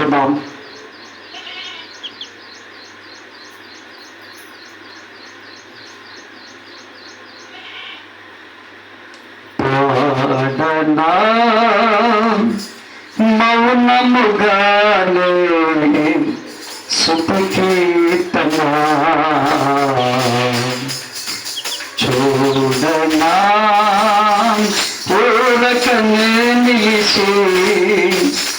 చదువుకుందాం. పాడనా మౌనముగానే సుఖకీర్తనా, చూడనా ఊరకనే నిలిచి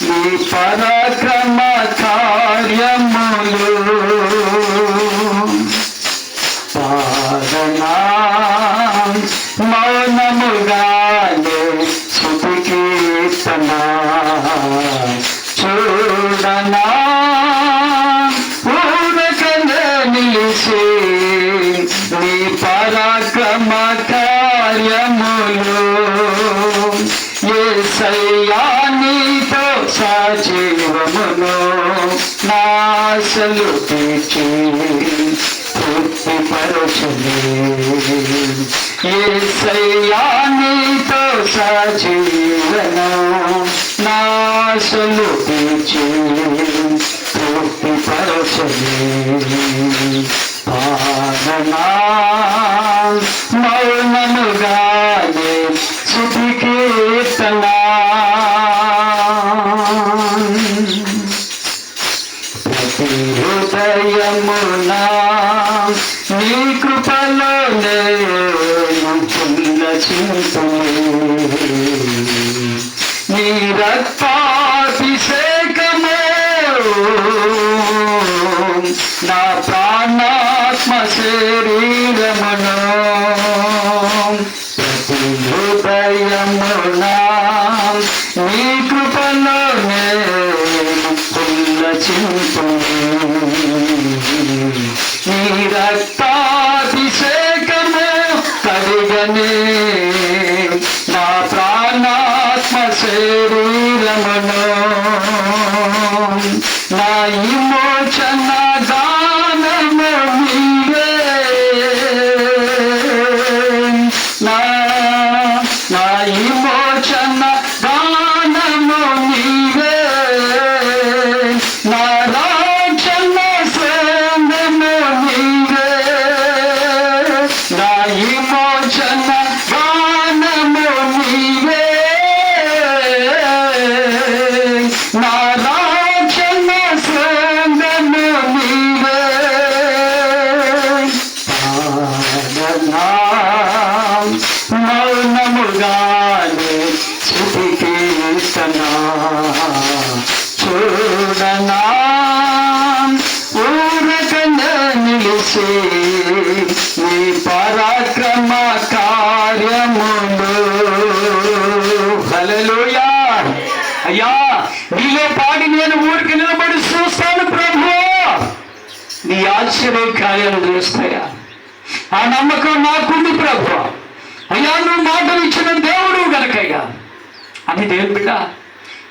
నీ పరాక్రమ కార్యములు. పాడనా మౌనముగానే సుఖకీర్తనా, చూడనా ఊరకనే నిలిచి నీ పరాక్రమ కార్యములు. యేసయ్యా నీతో సజీవమును నాశలు తీర్చి తృప్తిపరచునే. యేసయ్యా నీతో సజీవను నాశలు తీర్చి తృప్తిపరచునే. పాడనా మౌనముగానే స్తుతి కీర్తనా, ప్రతి హృదయమునా నీ కృపలో నేను పులకింతును. నీ రక్తాభిషేకమే నా ప్రాణాత్మ శరీరమును. ప్రతి హృదయమునా నీ కృపలో నేను పులకింతును. నీ రక్తాభిషేకము కడిగనే నా ప్రాణాత్మ శరీరమును. నా విమోచన గానము నీవే, నా విమోచన గానము నీవే, నా రాజన సేనము నీవే. నా విమోచన గానము నీవే, నా రాజన సేనము నీవే. పాడనా మౌనముగానే స్తుతి కీర్తనా, చూడనా ఊరకనే నిలిచి నీ పరాక్రమ కార్యములు. హల్లెలూయా. అయ్యా నీలో పాడి నేను ఊరికి నిలబడి చూస్తాను ప్రభువా, నీ ఆశ్చర్య కార్యాలు చూస్తాయా. ఆ నమ్మకం నాకుంది ప్రభువా. అయ్యా నువ్వు మాటలు ఇచ్చిన దేవుడు గనకయ్యా అని దేవుని బిడ్డ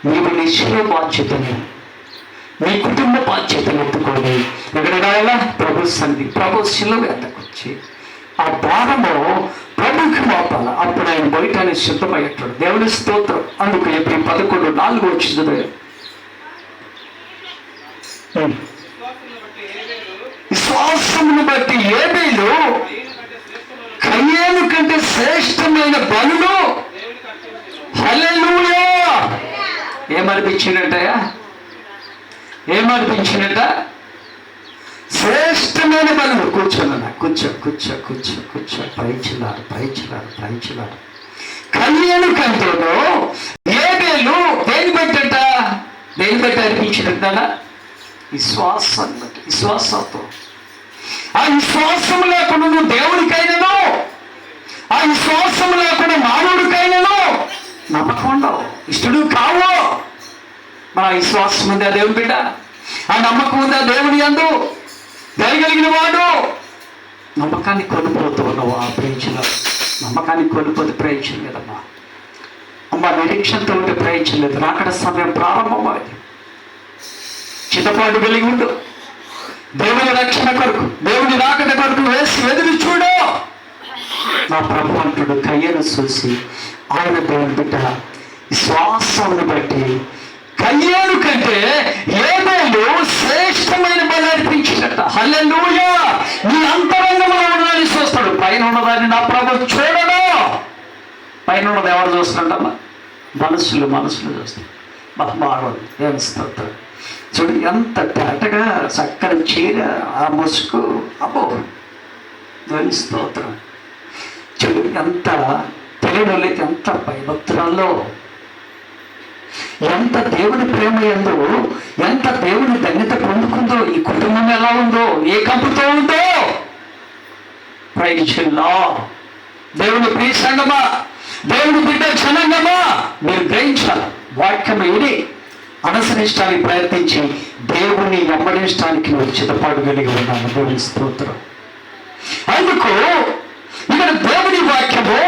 నీవు నీ శిలువ బాధ్యతను, నీ కుటుంబ బాధ్యతను ఎత్తుకొని ఎక్కడ రాయాలా? ప్రభు సన్నిధి, ప్రభు శిలువ ఎద్దకు వచ్చి ఆ భారము ప్రభుకి మోపాల. అప్పుడు ఆయన బయటనే సిద్ధమయ్యేటాడు. దేవుని స్తోత్రం. అందుకు ఎప్పుడు 11:4 వచ్చింది. విశ్వాసమును బట్టి ఏబేలు కయ్యేను కంటే శ్రేష్టమైన బలులు. హల్లెలూయా. ఏమనిపించినట్టయా? ఏమనిపించినట్ట? శ్రేష్టమైన బలులు. కూర్చోనన్నా, కూర్చో కూర్చో కూర్చో కూర్చో. పైచిలాడు పైచిలాడు పైచిలాడు. కయ్యేను కంటేను ఏబేలు దేని బట్టట? దేని బట్టి అనిపించినట్టాడా? విశ్వాసాన్ని బట్టి. విశ్వాసంతో. ఆ విశ్వాసం లేకుండా నువ్వు దేవుడికైనాను, ఆ విశ్వాసం లేకుండా మానవుడికైనాను నమ్మకం ఉండవు, ఇష్టడు కావు. మన విశ్వాసం ఉందా దేవుని బిడ్డ? ఆ నమ్మకం ఉందా దేవుని యందు? దయగలిగిన వాడు. నమ్మకాన్ని కోల్పోతూ ఉన్నావు. ఆ ప్రయోజనం నమ్మకాన్ని కోల్పోతే ప్రయోజనం లేదమ్మా. అమ్మ నిరీక్షణతో ఉంటే ప్రయోజనం లేదు. రాకడ సమయం ప్రారంభమైంది. చిత్తపాటు కలిగి ఉండు. దేవుని రక్షణ కొరకు, దేవుని రాకడ కొరకు వేసి ఎదురు చూడు. నా ప్రభు అంటుడు కయ్యను చూసి ఆయన దేవుని బిడ్డ విశ్వాసాన్ని బట్టి కయ్యేను కంటే చూడను. పైన ఉన్నది ఎవరు చూస్తున్నాడమ్మా? మనసులు చూస్తాడు. బాగుంది, ఏం స్తోత్రం. చూడు ఎంత తేటగా చక్కని చీర, ఆ ముసుగు, అబ్బో దేవుని స్తోత్రం. చూడు ఎంత తెలియని ఎంత భయభక్తురాల్లో, ఎంత దేవుని ప్రేమ ఎందో, ఎంత దేవుని ధన్యత పొందుకుందో, ఈ కుటుంబం ఎలా ఉందో, ఏ కంపుతో ఉందో. Praise the Lord. దేవుని ప్రియ సంగమా, దేవుని బిడ్డ జనాంగమా, మీరు గ్రహించాలి. వాక్యం ఇది అనుసరించడానికి ప్రయత్నించి దేవుని వెంబడించడానికి నువ్వు చిత్తపాటు కలిగి ఉన్నాను. దేవుని స్తోత్రం. అందుకు ఇక్కడ దేవుని వాక్యము,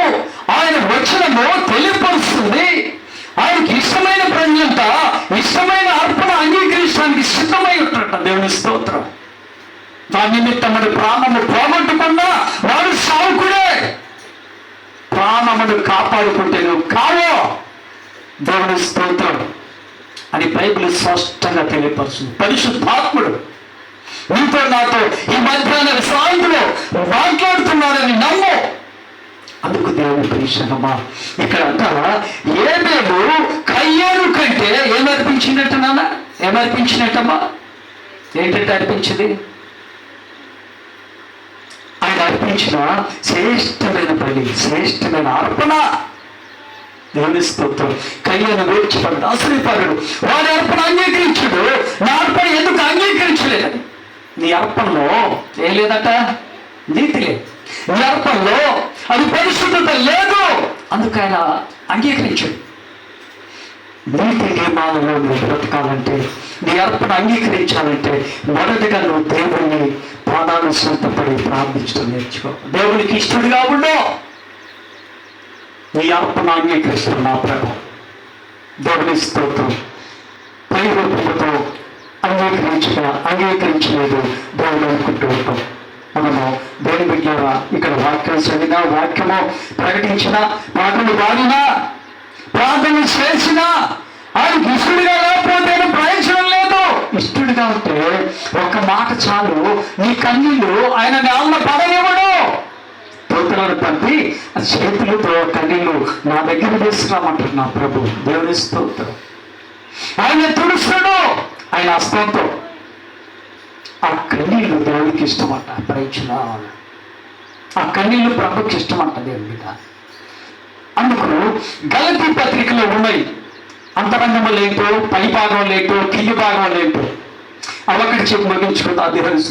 ఆయన వచనము తెలియపరుస్తుంది. ఆయనకి ఇష్టమైన ప్రజలంతా ఇష్టమైన అర్పణ అంగీకరించడానికి సిద్ధమై ఉంటారట. దేవుని స్తోత్రం. దాని నిమిత్తమని ప్రాణము పోగొట్టుకున్నా వాడు సావుకుడే. ప్రాణమును కాపాడుకుంటే నువ్వు కావో. దేవుని స్తోత్రం అని బైబిల్ స్పష్టంగా తెలియపరుస్తుంది. పరిశుద్ధాత్ముడు నీతో నాతో ఈ మధ్యాహ్న సాయంత్రంలో మాట్లాడుతున్నారని నమ్ము. అందుకు దేవుని ప్రియమా, ఇక్కడ ఏబేలు కయ్యేను కంటే ఏమర్పించినట్టు నాన్న? ఏమర్పించినట్టమ్మా? ఏంటంటే అర్పించింది? ఆయన అర్పించిన శ్రేష్టమైన బలి, శ్రేష్టమైన అర్పణ. దేవుని స్తోత్రం. కయ్యేను వేర్చిపడ్డాడు, అసూయపడ్డాడు. వాడి అర్పణ అంగీకరించాడు, నా అర్పణ ఎందుకు అంగీకరించలేదని. నీ అర్పణలో ఏం లేదట? నీతి లేదు. నీ అర్పణలో అది పరిశుద్ధత లేదు. అందుకు ఆయన అంగీకరించాడు. నీతి నియమాలలో నువ్వు బ్రతకాలంటే, నీ అర్పణ అంగీకరించాలంటే మొదటిగా నువ్వు దేవుని పాదాలు సొంతపడి ప్రార్థించడం నేర్చుకో. దేవునికి ఇష్టడుగా ఉండో. నీ అర్పణ అంగీకరిస్తాడు నా ప్రభు. దేవుని స్తోత్రం. పై రూపంతో అంగీకరించలేదు దేవుడు అనుకుంటూ ఉంటాం. మనము దేవుని బిడ్డలారా, ఇక్కడ వాక్యం చదివినా, వాక్యము ప్రకటించిన, పాటలు పాడినా, ప్రార్థన చేసినా ఆయనకి ఇష్టడిగా లేకపోతే ప్రయోజనం లేదు. ఇష్టడిగా ఉంటే ఒక మాట చాలు, నీ కన్నీళ్ళు ఆయన నేల పడనివ్వడు. తోటలను పంపి చేతులతో కన్నీళ్ళు నా దగ్గర తీసుకురామంటారు నా ప్రభు. దేవుని స్తోత్రం. ఆయన తుడుస్తాడు ఆయన హస్తంతో. ఆ కన్నీళ్ళు దేవుడికి ఇష్టమంట. ప్రయోజన ఆ కన్నీళ్ళు ప్రభుకి ఇష్టమంట దేవుని మీద. అందుకు గలతీ పత్రికలో ఉన్నాయి. అంతరంగము లేటో, పై భాగం లేటో, కింది భాగం లేటో. అవొకటి చెప్పి ముగించుకుంటా. దేవుని